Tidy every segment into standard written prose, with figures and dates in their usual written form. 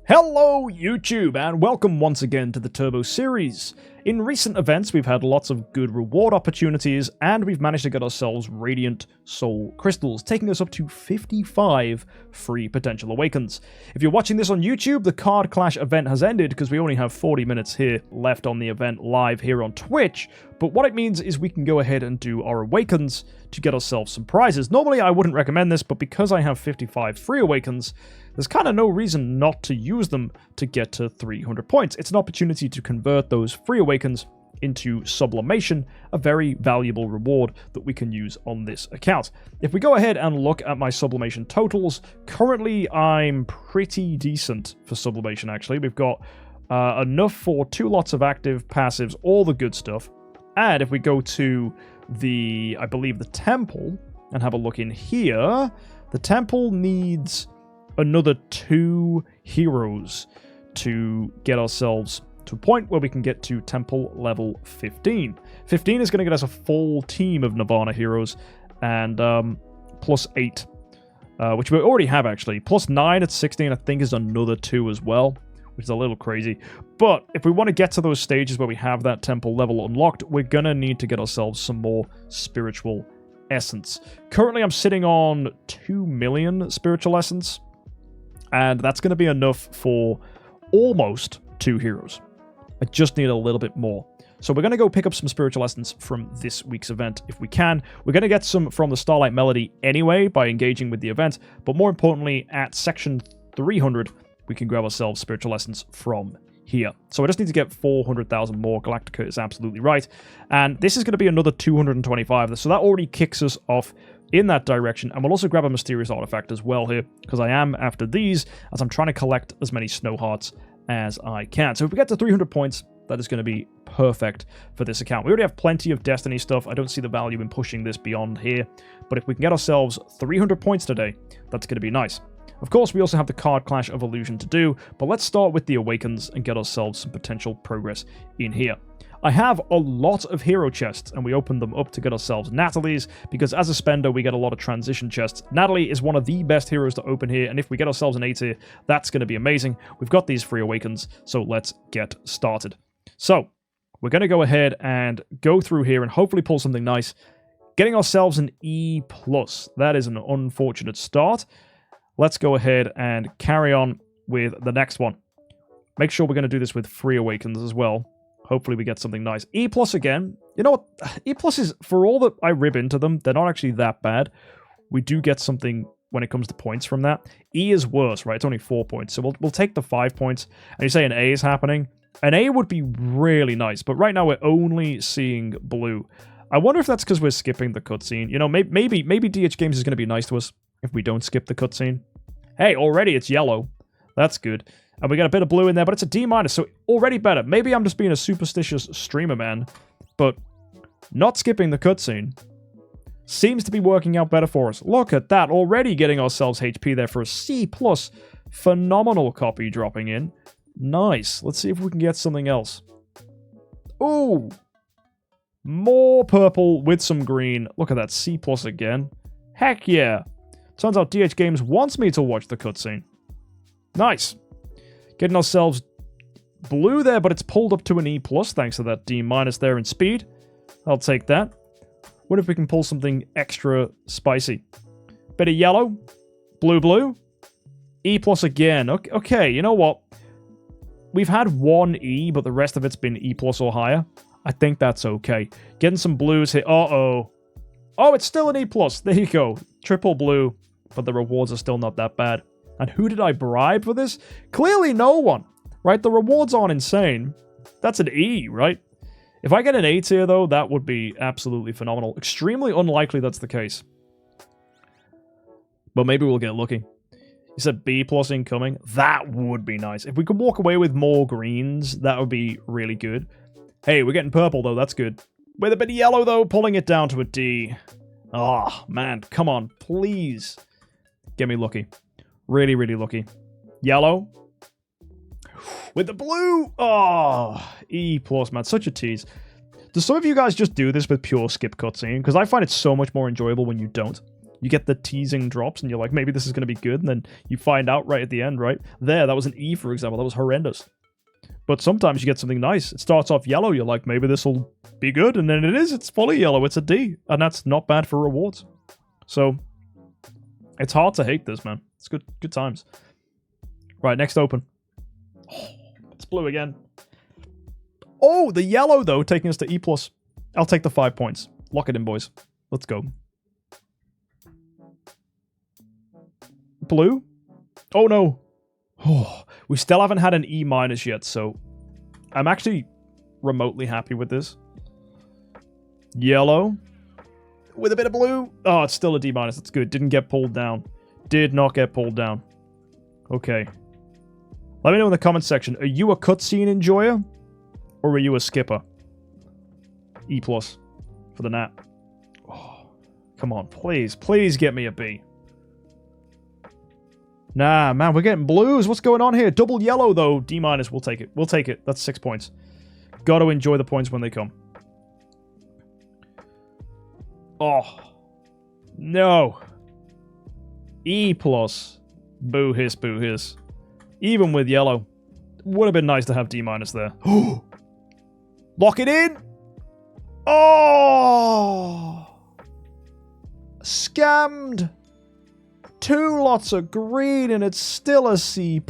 Hello YouTube, and welcome once again to the Turbo series. In recent events, we've had lots of good reward opportunities, and we've managed to get ourselves Radiant Soul Crystals, taking us up to 55 free potential Awakens. If you're watching this on YouTube, the Card Clash event has ended because we only have 40 minutes here left on the event live here on Twitch, but what it means is we can go ahead and do our Awakens to get ourselves some prizes. Normally I wouldn't recommend this, but because I have 55 free Awakens, there's kind of no reason not to use them to get to 300 points. It's an opportunity to convert those free Awakens into sublimation, a very valuable reward that we can use on this account. If we go ahead and look at my sublimation totals, currently I'm pretty decent for sublimation actually. We've got enough for 2 lots of active, passives, all the good stuff. And if we go to I believe the temple, and have a look in here, the temple needs another 2 heroes to get ourselves to a point where we can get to temple level 15. 15 is going to get us a full team of Nirvana heroes, and plus 8, which we already have actually. Plus 9 at 16 I think is another 2 as well, which is a little crazy. But if we want to get to those stages where we have that temple level unlocked, we're going to need to get ourselves some more spiritual essence. Currently I'm sitting on 2 million spiritual essence, and that's going to be enough for almost 2 heroes. I just need a little bit more. So we're going to go pick up some spiritual essence from this week's event if we can. We're going to get some from the Starlight Melody anyway by engaging with the event, but more importantly, at section 300, we can grab ourselves spiritual essence from here. So I just need to get 400,000 more. Galactica is absolutely right. And this is going to be another 225. So that already kicks us off in that direction. And we'll also grab a mysterious artifact as well here, because I am after these, as I'm trying to collect as many snow hearts as I can. So if we get to 300 points, that is going to be perfect for this account. We already have plenty of Destiny stuff. I don't see the value in pushing this beyond here. But if we can get ourselves 300 points today, that's going to be nice. Of course, we also have the Card Clash of Illusion to do, but let's start with the Awakens and get ourselves some potential progress in here. I have a lot of hero chests, and we opened them up to get ourselves Natalie's, because as a spender, we get a lot of transition chests. Natalie is one of the best heroes to open here, and if we get ourselves an A tier, that's going to be amazing. We've got these free Awakens, so let's get started. So, we're going to go ahead and go through here and hopefully pull something nice. Getting ourselves an E+. That is an unfortunate start. Let's go ahead and carry on with the next one. Make sure we're going to do this with free Awakens as well. Hopefully we get something nice. E+ again. You know what? E+ is, for all that I rib into them, they're not actually that bad. We do get something when it comes to points from that. E is worse, right? It's only 4 points. So we'll take the 5 points. And you say an A is happening. An A would be really nice. But right now we're only seeing blue. I wonder if that's because we're skipping the cutscene. You know, maybe DH Games is going to be nice to us if we don't skip the cutscene. Hey, already it's yellow. That's good. And we got a bit of blue in there, but it's a D-, so already better. Maybe I'm just being a superstitious streamer, man. But not skipping the cutscene seems to be working out better for us. Look at that, already getting ourselves HP there for a C+. Phenomenal copy dropping in. Nice. Let's see if we can get something else. Ooh. More purple with some green. Look at that, C+ again. Heck yeah. Turns out DH Games wants me to watch the cutscene. Nice. Getting ourselves blue there, but it's pulled up to an E+, thanks to that D- there in speed. I'll take that. What if we can pull something extra spicy? Bit of yellow. Blue. E+ again. Okay, you know what? We've had 1 E, but the rest of it's been E+ or higher. I think that's okay. Getting some blues here. Uh-oh. Oh, it's still an E+. There you go. Triple blue. But the rewards are still not that bad. And who did I bribe for this? Clearly no one, right? The rewards aren't insane. That's an E, right? If I get an A tier, though, that would be absolutely phenomenal. Extremely unlikely that's the case. But maybe we'll get lucky. You said B+ incoming. That would be nice. If we could walk away with more greens, that would be really good. Hey, we're getting purple, though. That's good. With a bit of yellow, though, pulling it down to a D. Oh, man. Come on. Please. Get me lucky. Really, really lucky. Yellow. With the blue. Oh, E+, man. Such a tease. Do some of you guys just do this with pure skip cutscene? Because I find it so much more enjoyable when you don't. You get the teasing drops, and you're like, maybe this is going to be good, and then you find out right at the end, right? There, that was an E, for example. That was horrendous. But sometimes you get something nice. It starts off yellow, you're like, maybe this will be good, and then it is. It's fully yellow. It's a D, and that's not bad for rewards. So, it's hard to hate this, man. It's good times. Right, next open. Oh, it's blue again. Oh, the yellow, though, taking us to E+. I'll take the 5 points. Lock it in, boys. Let's go. Blue? Oh, no. Oh, we still haven't had an E- yet, so I'm actually remotely happy with this. Yellow. With a bit of blue. Oh, it's still a D-. That's good. Didn't get pulled down. Did not get pulled down. Okay. Let me know in the comments section. Are you a cutscene enjoyer? Or are you a skipper? E+ for the nat. Oh, come on, please. Please get me a B. Nah, man, we're getting blues. What's going on here? Double yellow, though. D-. We'll take it. We'll take it. That's 6 points. Gotta enjoy the points when they come. Oh. No. E+. Boo hiss, boo hiss. Even with yellow. Would have been nice to have D- there. Lock it in! Oh! Scammed! 2 lots of green and it's still a C+.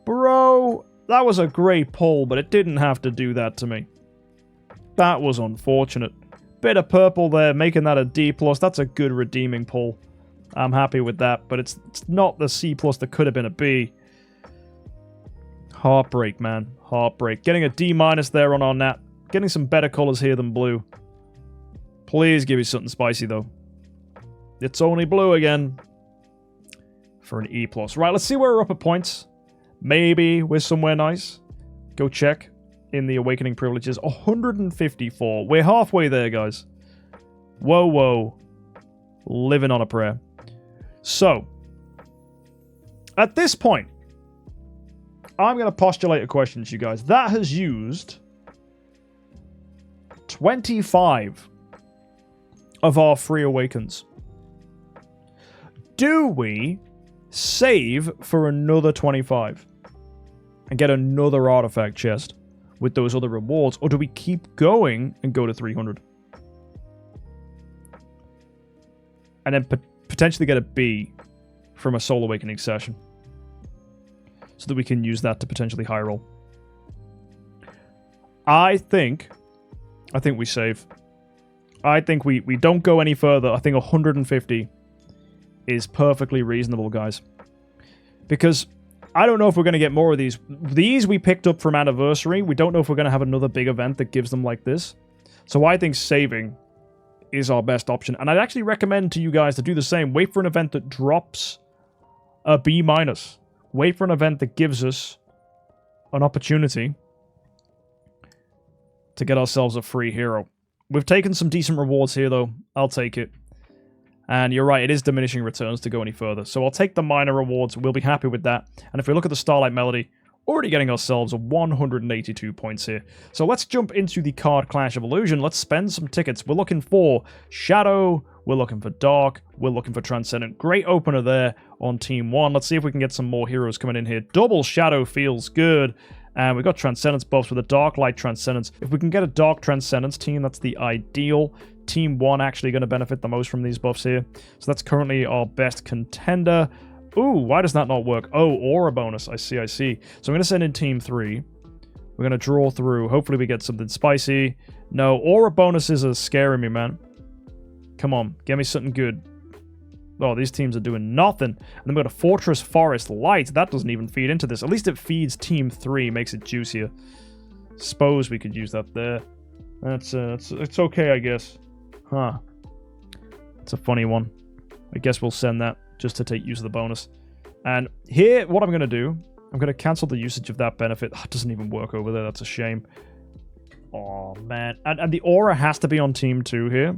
Bro, that was a great pull, but it didn't have to do that to me. That was unfortunate. Bit of purple there, making that a D+. That's a good redeeming pull. I'm happy with that, but it's not the C+ that could have been a B. Heartbreak, man. Heartbreak. Getting a D- there on our nat. Getting some better colors here than blue. Please give me something spicy, though. It's only blue again. For an E+. Right, let's see where we're up at points. Maybe we're somewhere nice. Go check in the Awakening privileges. 154. We're halfway there, guys. Whoa, whoa. Living on a prayer. So, at this point, I'm going to postulate a question to you guys. That has used 25 of our free Awakens. Do we save for another 25 and get another artifact chest with those other rewards, or do we keep going and go to 300? And then potentially get a B from a Soul Awakening session, so that we can use that to potentially high roll. I think we save. I think we don't go any further. I think 150 is perfectly reasonable, guys. Because I don't know if we're going to get more of these. These we picked up from Anniversary. We don't know if we're going to have another big event that gives them like this. So I think saving is our best option. And I'd actually recommend to you guys to do the same. Wait for an event that drops a B-. Wait for an event that gives us an opportunity to get ourselves a free hero. We've taken some decent rewards here, though. I'll take it. And you're right, it is diminishing returns to go any further. So I'll take the minor rewards. We'll be happy with that. And if we look at the Starlight Melody, already getting ourselves 182 points here. So let's jump into the card Clash of Illusion. Let's spend some tickets. We're looking for Shadow. We're looking for Dark. We're looking for Transcendent. Great opener there on Team 1. Let's see if we can get some more heroes coming in here. Double Shadow feels good. And we've got Transcendence buffs with a Dark Light Transcendence. If we can get a Dark Transcendence team, that's the ideal. Team 1 actually going to benefit the most from these buffs here. So that's currently our best contender. Ooh, why does that not work? Oh, Aura bonus. I see. So I'm going to send in Team 3. We're going to draw through. Hopefully we get something spicy. No, Aura bonuses are scaring me, man. Come on, get me something good. Oh, these teams are doing nothing. And then we've got a Fortress Forest Light. That doesn't even feed into this. At least it feeds Team 3, makes it juicier. Suppose we could use that there. It's okay, I guess. Huh. It's a funny one. I guess we'll send that just to take use of the bonus. And here, what I'm going to do, I'm going to cancel the usage of that benefit. Oh, it doesn't even work over there. That's a shame. Oh, man. And the Aura has to be on Team 2 here.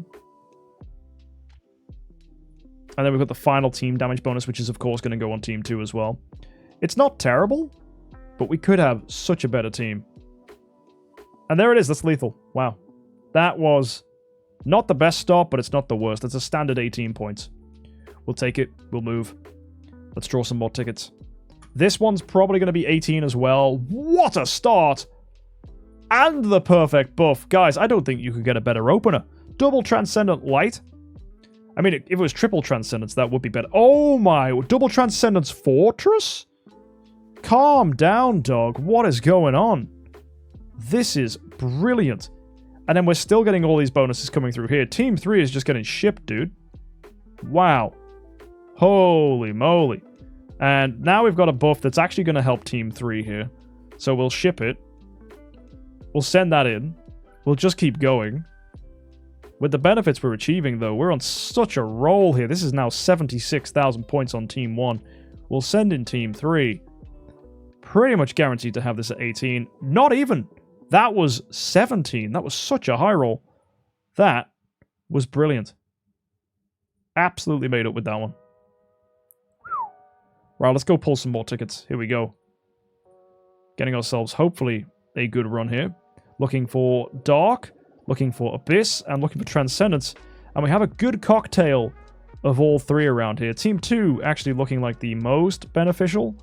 And then we've got the final team damage bonus, which is, of course, going to go on Team 2 as well. It's not terrible, but we could have such a better team. And there it is. That's lethal. Wow. That was Not the best start, but it's not the worst. It's a standard 18 points. We'll take it. We'll move. Let's draw some more tickets. This one's probably going to be 18 as well. What a start! And the perfect buff. Guys, I don't think you could get a better opener. Double Transcendent Light. I mean, if it was triple Transcendence, that would be better. Oh my, double Transcendence Fortress? Calm down, dog. What is going on? This is brilliant. And then we're still getting all these bonuses coming through here. Team 3 is just getting shipped, dude. Wow. Holy moly. And now we've got a buff that's actually going to help Team 3 here. So we'll ship it. We'll send that in. We'll just keep going. With the benefits we're achieving, though, we're on such a roll here. This is now 76,000 points on Team 1. We'll send in Team 3. Pretty much guaranteed to have this at 18. Not even. That was 17. That was such a high roll. That was brilliant. Absolutely made up with that one. Right, let's go pull some more tickets. Here we go. Getting ourselves, hopefully, a good run here. Looking for Dark. Looking for Abyss, and looking for Transcendence. And we have a good cocktail of all three around here. Team 2 actually looking like the most beneficial.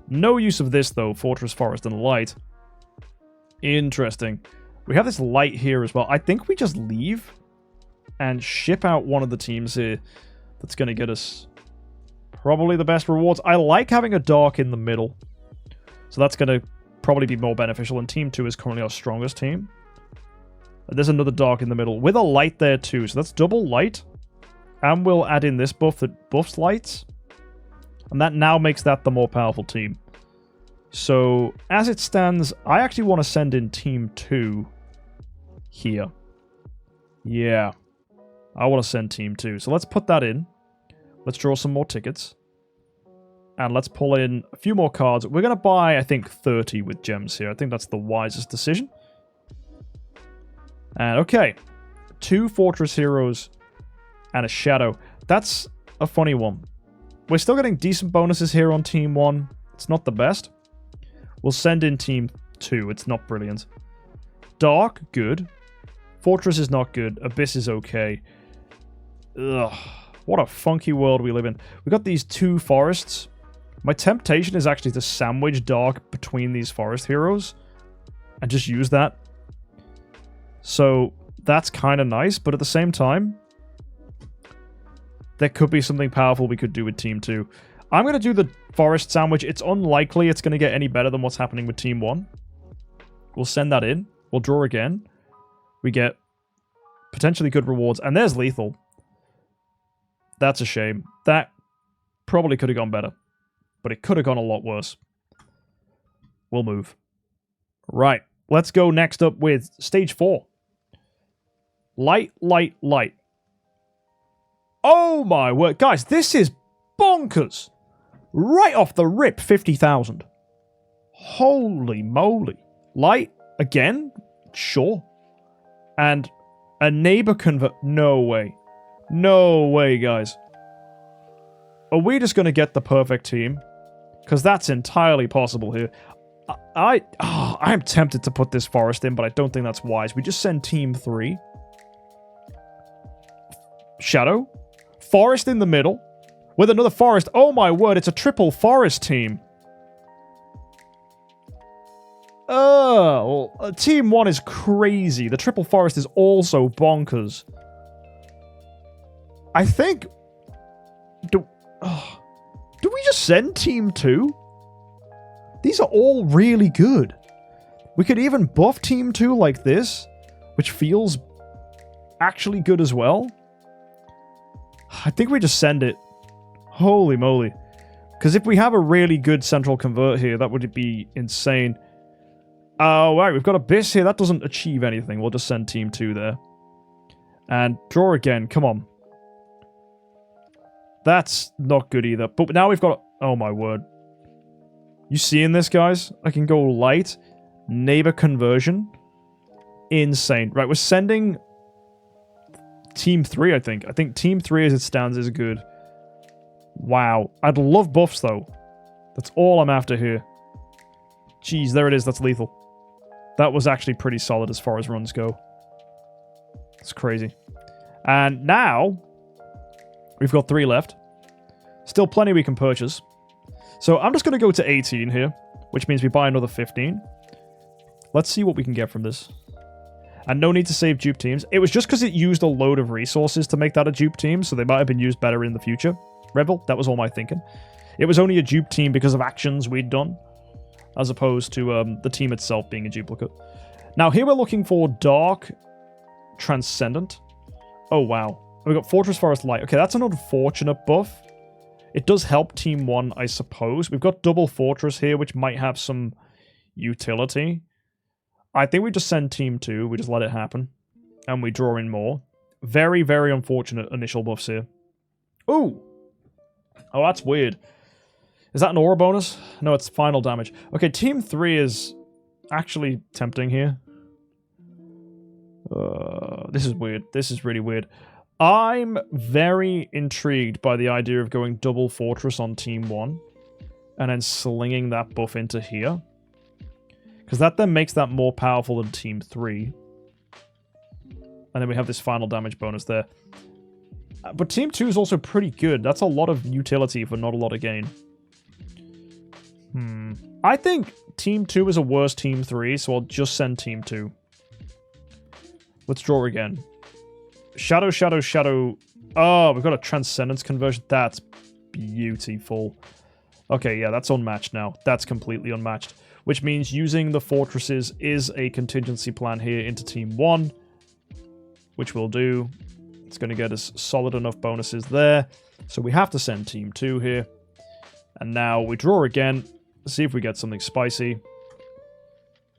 No use of this, though. Fortress, Forest, and Light. Interesting. We have this Light here as well. I think we just leave and ship out one of the teams here. That's going to get us probably the best rewards. I like having a Dark in the middle. So that's going to probably be more beneficial. And Team 2 is currently our strongest team. There's another Dark in the middle with a Light there too. So that's double Light. And we'll add in this buff that buffs Lights. And that now makes that the more powerful team. So as it stands, I actually want to send in Team 2 here. Yeah. I want to send Team 2. So let's put that in. Let's draw some more tickets. And let's pull in a few more cards. We're going to buy, I think, 30 with gems here. I think that's the wisest decision. And okay, 2 Fortress Heroes and a Shadow. That's a funny one. We're still getting decent bonuses here on Team 1. It's not the best. We'll send in Team 2. It's not brilliant. Dark, good. Fortress is not good. Abyss is okay. Ugh, what a funky world we live in. We've got these 2 forests. My temptation is actually to sandwich Dark between these forest heroes and just use that. So that's kind of nice, but at the same time, there could be something powerful we could do with Team 2. I'm going to do the forest sandwich. It's unlikely it's going to get any better than what's happening with Team 1. We'll send that in. We'll draw again. We get potentially good rewards. And there's lethal. That's a shame. That probably could have gone better. But it could have gone a lot worse. We'll move. Right. Let's go next up with Stage 4. Light, light, light. Oh my word. Guys, this is bonkers. Right off the rip, 50,000. Holy moly. Light, again? Sure. And a neighbor convert... No way. No way, guys. Are we just going to get the perfect team? Because that's entirely possible here. I'm tempted to put this forest in, but I don't think that's wise. We just send Team 3. Shadow. Forest in the middle. With another forest. Oh my word, it's a triple forest team. Team 1 is crazy. The triple forest is also bonkers. I think... Do we just send Team 2? These are all really good. We could even buff Team 2 like this, which feels actually good as well. I think we just send it. Holy moly. Because if we have a really good central convert here, that would be insane. Oh, right, we've got Abyss here. That doesn't achieve anything. We'll just send Team 2 there. And draw again. Come on. That's not good either. But now we've got... Oh, my word. You seeing this, guys? I can go light. Neighbor conversion. Insane. Right, we're sending Team 3, I think. I think Team 3 as it stands is good. Wow. I'd love buffs, though. That's all I'm after here. Jeez, there it is. That's lethal. That was actually pretty solid as far as runs go. It's crazy. And now, we've got 3 left. Still plenty we can purchase. So I'm just going to go to 18 here, which means we buy another 15. Let's see what we can get from this. And no need to save dupe teams. It was just because it used a load of resources to make that a dupe team, so they might have been used better in the future. Rebel, that was all my thinking. It was only a dupe team because of actions we'd done, as opposed to the team itself being a duplicate. Now here we're looking for Dark Transcendent. Oh wow. We've got Fortress Forest Light. Okay, that's an unfortunate buff. It does help Team 1, I suppose. We've got Double Fortress here, which might have some utility. I think we just send Team 2. We just let it happen. And we draw in more. Very, very unfortunate initial buffs here. Ooh! Oh, that's weird. Is that an aura bonus? No, it's final damage. Okay, Team 3 is actually tempting here. This is weird. This is really weird. I'm very intrigued by the idea of going Double Fortress on Team 1 and then slinging that buff into here. Because that then makes that more powerful than Team 3. And then we have this final damage bonus there. But Team 2 is also pretty good. That's a lot of utility for not a lot of gain. I think Team 2 is a worse Team 3, so I'll just send Team 2. Let's draw again. Shadow, Shadow, Shadow. Oh, we've got a Transcendence conversion. That's beautiful. Okay, yeah, that's unmatched now. That's completely unmatched. Which means using the fortresses is a contingency plan here into Team 1. Which we'll do. It's going to get us solid enough bonuses there. So we have to send Team 2 here. And now we draw again. See if we get something spicy.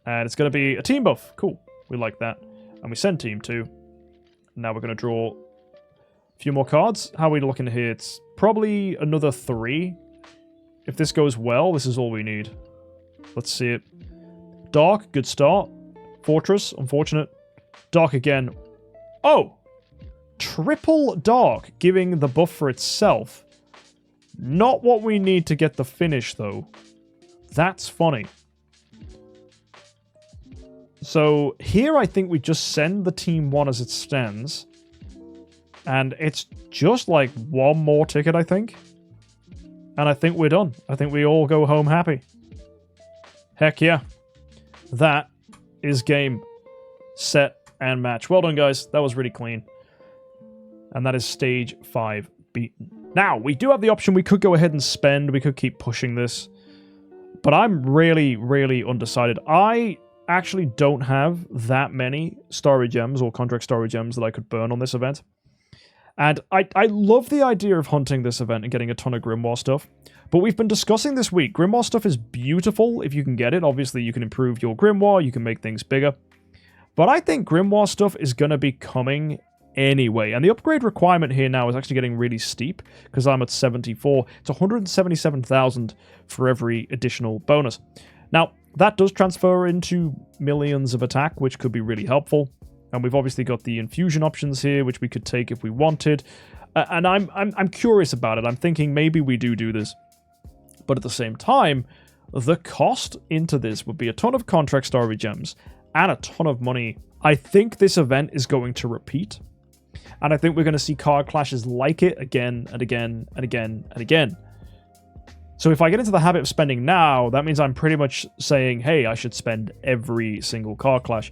And it's going to be a team buff. Cool. We like that. And we send Team 2. Now we're going to draw a few more cards. How are we looking here? It's probably another 3. If this goes well, this is all we need. Let's see it. Dark, good start. Fortress, unfortunate. Dark again. Oh! Triple Dark, giving the buff for itself. Not what we need to get the finish, though. That's funny. So here I think we just send the Team 1 as it stands. And it's just like one more ticket, I think. And I think we're done. I think we all go home happy. Heck yeah. That is game, set, and match. Well done, guys. That was really clean. And that is stage 5 beaten. Now, we do have the option. We could go ahead and spend. We could keep pushing this. But I'm really, really undecided. I actually don't have that many Starry Gems or Contract Starry Gems that I could burn on this event. And I love the idea of hunting this event and getting a ton of Grimoire stuff. But we've been discussing this week, Grimoire stuff is beautiful if you can get it. Obviously, you can improve your Grimoire, you can make things bigger. But I think Grimoire stuff is going to be coming anyway. And the upgrade requirement here now is actually getting really steep because I'm at 74. It's 177,000 for every additional bonus. Now, that does transfer into millions of attack, which could be really helpful. And we've obviously got the infusion options here, which we could take if we wanted. And I'm curious about it. I'm thinking maybe we do this. But at the same time, the cost into this would be a ton of Contract Starry Gems and a ton of money. I think this event is going to repeat. And I think we're going to see card clashes like it again and again and again and again. So if I get into the habit of spending now, that means I'm pretty much saying, hey, I should spend every single card clash.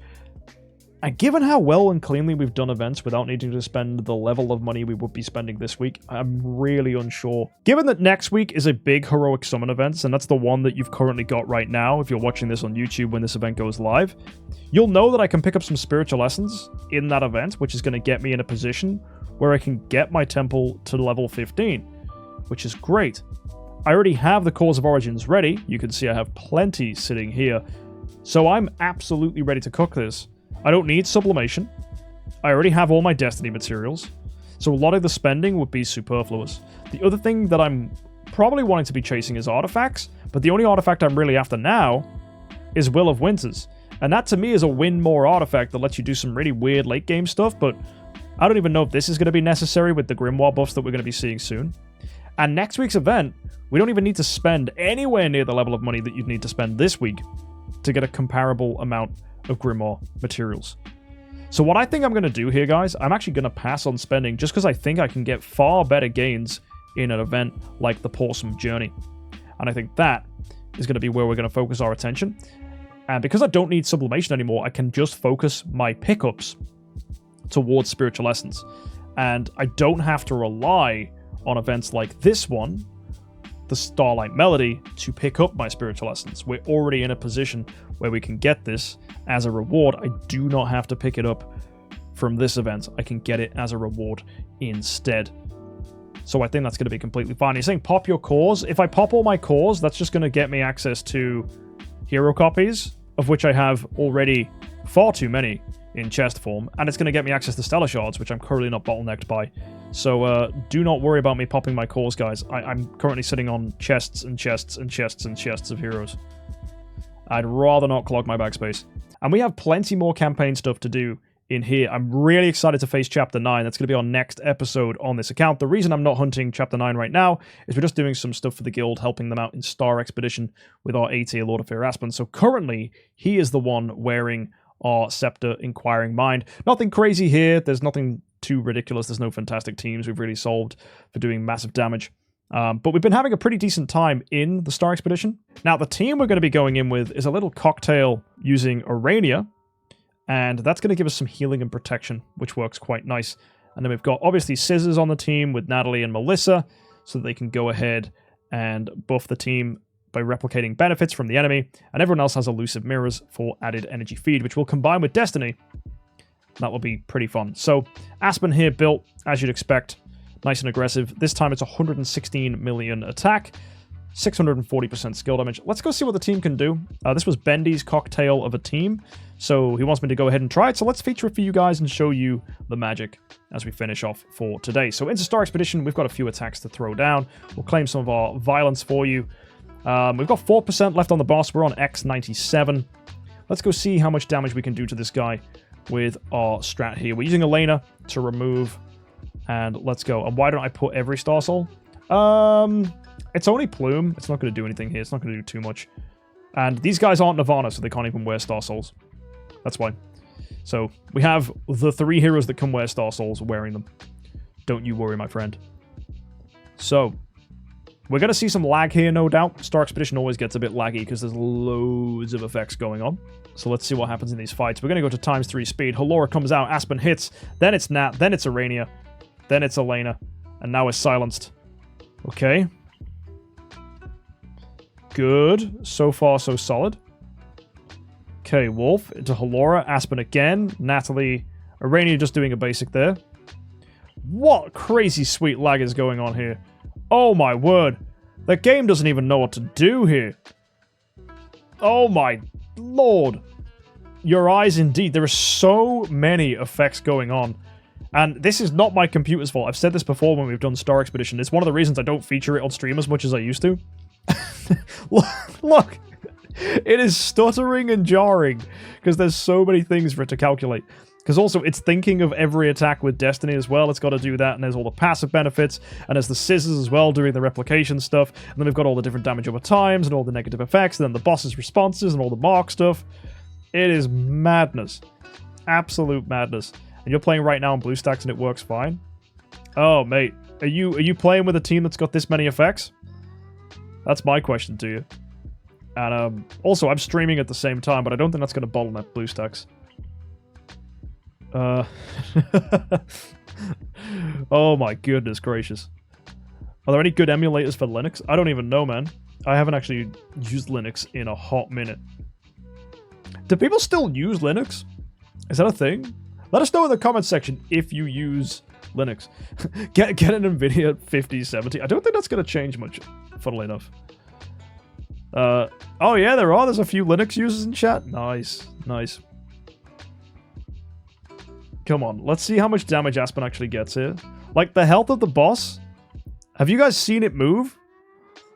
And given how well and cleanly we've done events without needing to spend the level of money we would be spending this week, I'm really unsure. Given that next week is a big Heroic Summon event, and that's the one that you've currently got right now, if you're watching this on YouTube when this event goes live, you'll know that I can pick up some Spiritual Essence in that event, which is going to get me in a position where I can get my temple to level 15, which is great. I already have the Cause of Origins ready. You can see I have plenty sitting here. So I'm absolutely ready to cook this. I don't need sublimation. I already have all my Destiny materials. So a lot of the spending would be superfluous. The other thing that I'm probably wanting to be chasing is artifacts, but the only artifact I'm really after now is Will of Winters. And that to me is a win more artifact that lets you do some really weird late game stuff, but I don't even know if this is going to be necessary with the Grimoire buffs that we're going to be seeing soon. And next week's event, we don't even need to spend anywhere near the level of money that you'd need to spend this week to get a comparable amount of Grimoire materials. So what I think I'm going to do here, guys, I'm actually going to pass on spending just because I think I can get far better gains in an event like the Pawsome Journey. And I think that is going to be where we're going to focus our attention. And because I don't need sublimation anymore, I can just focus my pickups towards spiritual essence. And I don't have to rely on events like this one, the Starlight Melody, to pick up my spiritual essence. We're already in a position where we can get this as a reward. I do not have to pick it up from this event. I can get it as a reward instead. So I think that's going to be completely fine. He's saying pop your cores. If I pop all my cores, that's just going to get me access to hero copies, of which I have already far too many in chest form, and it's going to get me access to stellar shards, which I'm currently not bottlenecked by. So do not worry about me popping my cores, guys. I'm currently sitting on chests and chests and chests and chests of heroes. I'd rather not clog my backspace. And we have plenty more campaign stuff to do in here. I'm really excited to face Chapter 9. That's going to be our next episode on this account. The reason I'm not hunting Chapter 9 right now is we're just doing some stuff for the guild, helping them out in Star Expedition with our A-tier Lord of Fear Aspen. So currently, he is the one wearing our Scepter Inquiring Mind. Nothing crazy here. There's nothing too ridiculous. There's no fantastic teams we've really solved for doing massive damage. But we've been having a pretty decent time in the Star Expedition. Now, the team we're going to be going in with is a little cocktail using Urania, and that's going to give us some healing and protection, which works quite nice. And then we've got, obviously, Scissors on the team with Natalie and Melissa, so that they can go ahead and buff the team by replicating benefits from the enemy. And everyone else has elusive mirrors for added energy feed, which will combine with Destiny. That will be pretty fun. So, Aspen here built, as you'd expect, nice and aggressive. This time it's 116 million attack, 640% skill damage. Let's go see what the team can do. This was Bendy's cocktail of a team, so he wants me to go ahead and try it. So let's feature it for you guys and show you the magic as we finish off for today. So into Star Expedition, we've got a few attacks to throw down. We'll claim some of our violence for you. We've got 4% left on the boss. We're on X97. Let's go see how much damage we can do to this guy with our strat here. We're using Elena to remove, and let's go. And why don't I put every Star Soul? It's only Plume. It's not going to do anything here. It's not going to do too much. And these guys aren't Nirvana, so they can't even wear Star Souls. That's why. So we have the 3 heroes that can wear Star Souls wearing them. Don't you worry, my friend. So we're going to see some lag here, no doubt. Star Expedition always gets a bit laggy because there's loads of effects going on. So let's see what happens in these fights. We're going to go to ×3 speed. Halora comes out. Aspen hits. Then it's Nat. Then it's Urania. Then it's Elena. And now it's silenced. Okay. Good. So far, so solid. Okay, Wolf into Halora. Aspen again. Natalie. Urania just doing a basic there. What crazy sweet lag is going on here? Oh my word. The game doesn't even know what to do here. Oh my lord. Your eyes indeed. There are so many effects going on. And this is not my computer's fault. I've said this before when we've done Star Expedition. It's one of the reasons I don't feature it on stream as much as I used to. Look. It is stuttering and jarring because there's so many things for it to calculate. Because also, it's thinking of every attack with Destiny as well. It's got to do that, and there's all the passive benefits, and there's the Scissors as well, doing the replication stuff, and then we've got all the different damage over times, and all the negative effects, and then the boss's responses, and all the mark stuff. It is madness. Absolute madness. And you're playing right now on BlueStacks, and it works fine? Oh, mate. Are you playing with a team that's got this many effects? That's my question to you. And also, I'm streaming at the same time, but I don't think that's going to bottleneck BlueStacks. Oh my goodness gracious. Are there any good emulators for Linux? I don't even know, man. I haven't actually used Linux in a hot minute. Do people still use Linux? Is that a thing? Let us know in the comments section if you use Linux. Get an NVIDIA 5070. I don't think that's going to change much, funnily enough. Oh yeah, there's a few Linux users in chat. Nice, nice. Come on, let's see how much damage Aspen actually gets here. Like, the health of the boss, have you guys seen it move?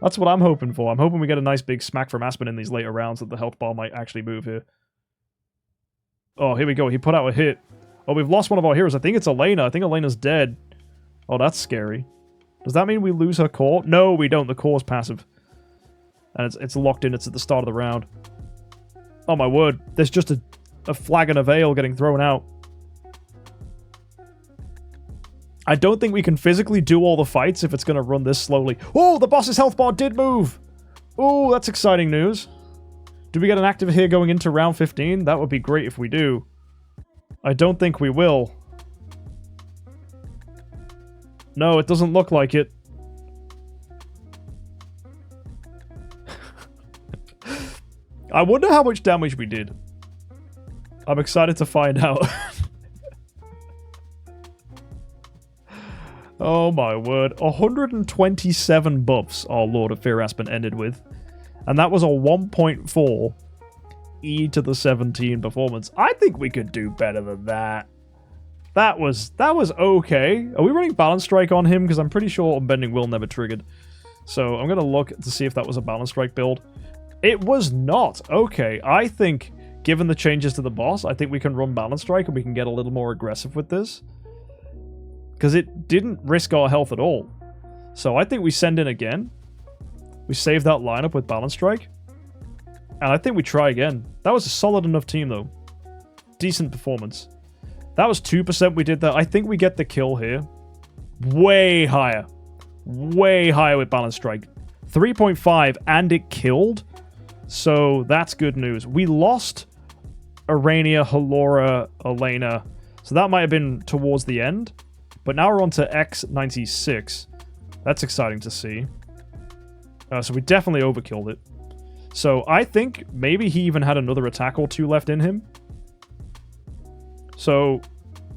That's what I'm hoping for. I'm hoping we get a nice big smack from Aspen in these later rounds that the health bar might actually move here. Oh, here we go. He put out a hit. Oh, we've lost one of our heroes. I think it's Elena. I think Elena's dead. Oh, that's scary. Does that mean we lose her core? No, we don't. The core's passive. And it's locked in. It's at the start of the round. Oh, my word. There's just a flagon of ale getting thrown out. I don't think we can physically do all the fights if it's going to run this slowly. Oh, the boss's health bar did move! Oh, that's exciting news. Do we get an active here going into round 15? That would be great if we do. I don't think we will. No, it doesn't look like it. I wonder how much damage we did. I'm excited to find out. Oh my word. 127 buffs our Lord of Fear Aspen ended with. And that was a 1.4 E to the 17 performance. I think we could do better than that. That was okay. Are we running Balance Strike on him? Because I'm pretty sure Unbending Will never triggered. So I'm going to look to see if that was a Balance Strike build. It was not. Okay, I think, given the changes to the boss, I think we can run Balance Strike and we can get a little more aggressive with this. Because it didn't risk our health at all. So I think we send in again. We save that lineup with Balance Strike. And I think we try again. That was a solid enough team, though. Decent performance. That was 2% we did that. I think we get the kill here. Way higher. Way higher with Balance Strike. 3.5, and it killed. So that's good news. We lost Arania, Halora, Elena. So that might have been towards the end. But now we're on to X96. That's exciting to see. So we definitely overkilled it. So I think maybe he even had another attack or two left in him. So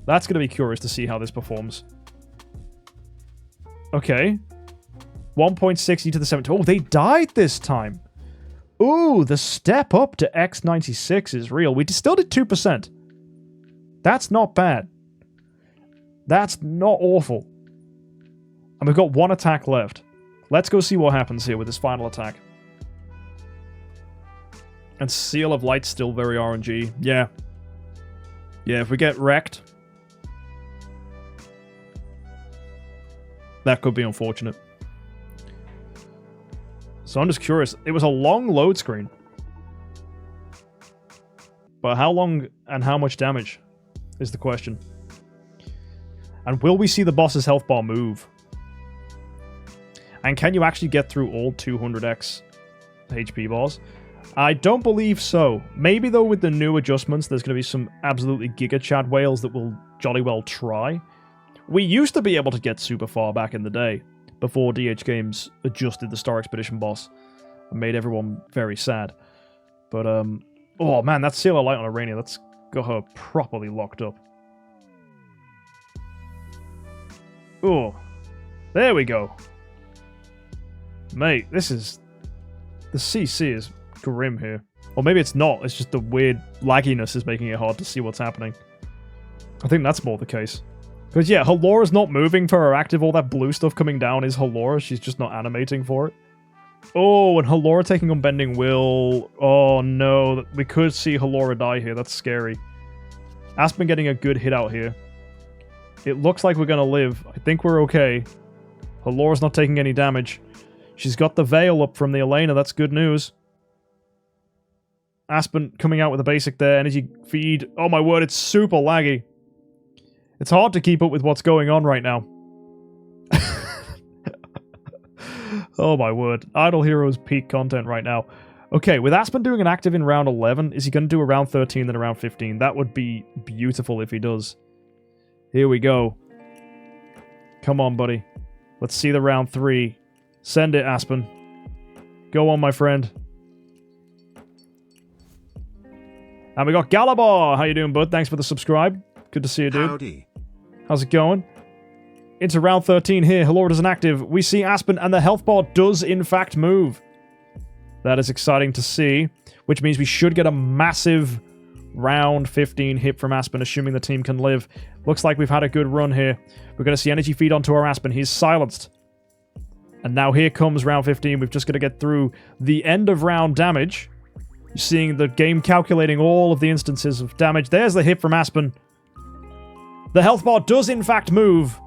that's going to be curious to see how this performs. Okay. 1.60 to the 7. Oh, they died this time. Ooh, the step up to X96 is real. We still did 2%. That's not bad. That's not awful. And we've got one attack left. Let's go see what happens here with this final attack. And Seal of Light's still very RNG. Yeah. Yeah, if we get wrecked, that could be unfortunate. So I'm just curious. It was a long load screen. But how long and how much damage is the question. And will we see the boss's health bar move? And can you actually get through all 200x HP bars? I don't believe so. Maybe, though, with the new adjustments, there's going to be some absolutely Giga Chad whales that will jolly well try. We used to be able to get super far back in the day, before DH Games adjusted the Star Expedition boss and made everyone very sad. But, oh man, that Seal of Light on Arania, that's got her properly locked up. Oh, there we go. Mate, this is... The CC is grim here. Or maybe it's not, it's just the weird lagginess is making it hard to see what's happening. I think that's more the case. Because yeah, Halora's not moving for her active, all that blue stuff coming down is Halora, she's just not animating for it. Oh, and Halora taking Unbending Will. Oh no, we could see Halora die here, that's scary. Aspen getting a good hit out here. It looks like we're gonna live. I think we're okay. Halora's not taking any damage. She's got the veil up from the Elena, that's good news. Aspen coming out with a basic there, energy feed. Oh my word, it's super laggy. It's hard to keep up with what's going on right now. Oh my word. Idle Heroes peak content right now. Okay, with Aspen doing an active in round 11, is he going to do a round 13 then a round 15? That would be beautiful if he does. Here we go. Come on, buddy. Let's see the round 3. Send it, Aspen. Go on, my friend. And we got Galabar. How you doing, bud? Thanks for the subscribe. Good to see you, dude. Howdy. How's it going? Into round 13 here. Halora does an active. We see Aspen, and the health bar does, in fact, move. That is exciting to see, which means we should get a massive round 15 hit from Aspen, assuming the team can live. Looks like we've had a good run here. We're going to see energy feed onto our Aspen. He's silenced. And now here comes round 15. We've just got to get through the end of round damage. You're seeing the game calculating all of the instances of damage. There's the hit from Aspen. The health bar does, in fact, move.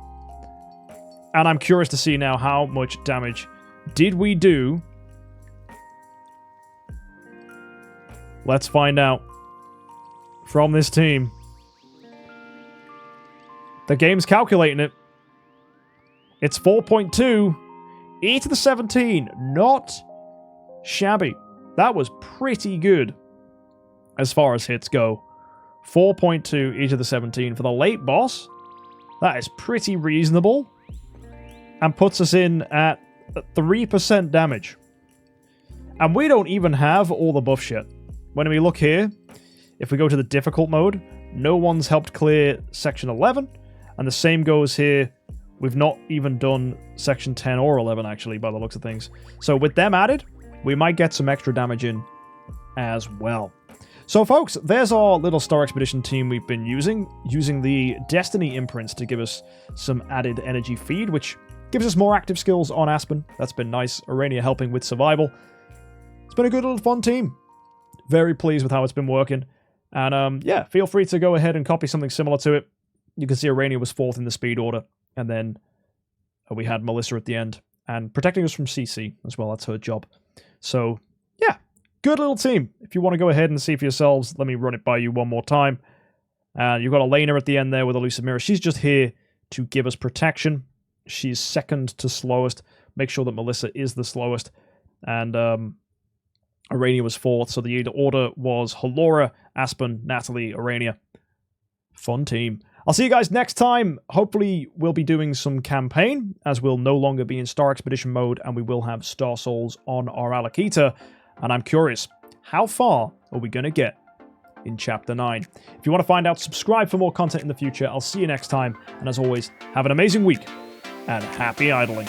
And I'm curious to see now how much damage did we do. Let's find out from this team. The game's calculating it. It's 4.2. E to the 17. Not shabby. That was pretty good as far as hits go. 4.2 e to the 17 for the late boss. That is pretty reasonable. And puts us in at 3% damage. And we don't even have all the buff shit. When we look here, if we go to the difficult mode, no one's helped clear section 11. And the same goes here. We've not even done section 10 or 11, actually, by the looks of things. So with them added, we might get some extra damage in as well. So folks, there's our little Star Expedition team we've been using the Destiny imprints to give us some added energy feed, which gives us more active skills on Aspen. That's been nice. Aurania helping with survival. It's been a good little fun team. Very pleased with how it's been working. And yeah, feel free to go ahead and copy something similar to it. You can see Aurania was 4th in the speed order. And then we had Melissa at the end. And protecting us from CC as well. That's her job. So yeah, good little team. If you want to go ahead and see for yourselves, let me run it by you one more time. You've got Elena at the end there with Elusive Mirror. She's just here to give us protection. She's second to slowest. Make sure that Melissa is the slowest. And Aurania was 4th. So the order was Halora, Aspen, Natalie, Aurania. Fun team. I'll see you guys next time. Hopefully we'll be doing some campaign, as we'll no longer be in Star Expedition mode, and we will have Star Souls on our Alakita. And I'm curious, how far are we going to get in Chapter 9? If you want to find out, subscribe for more content in the future. I'll see you next time. And as always, have an amazing week, and happy idling.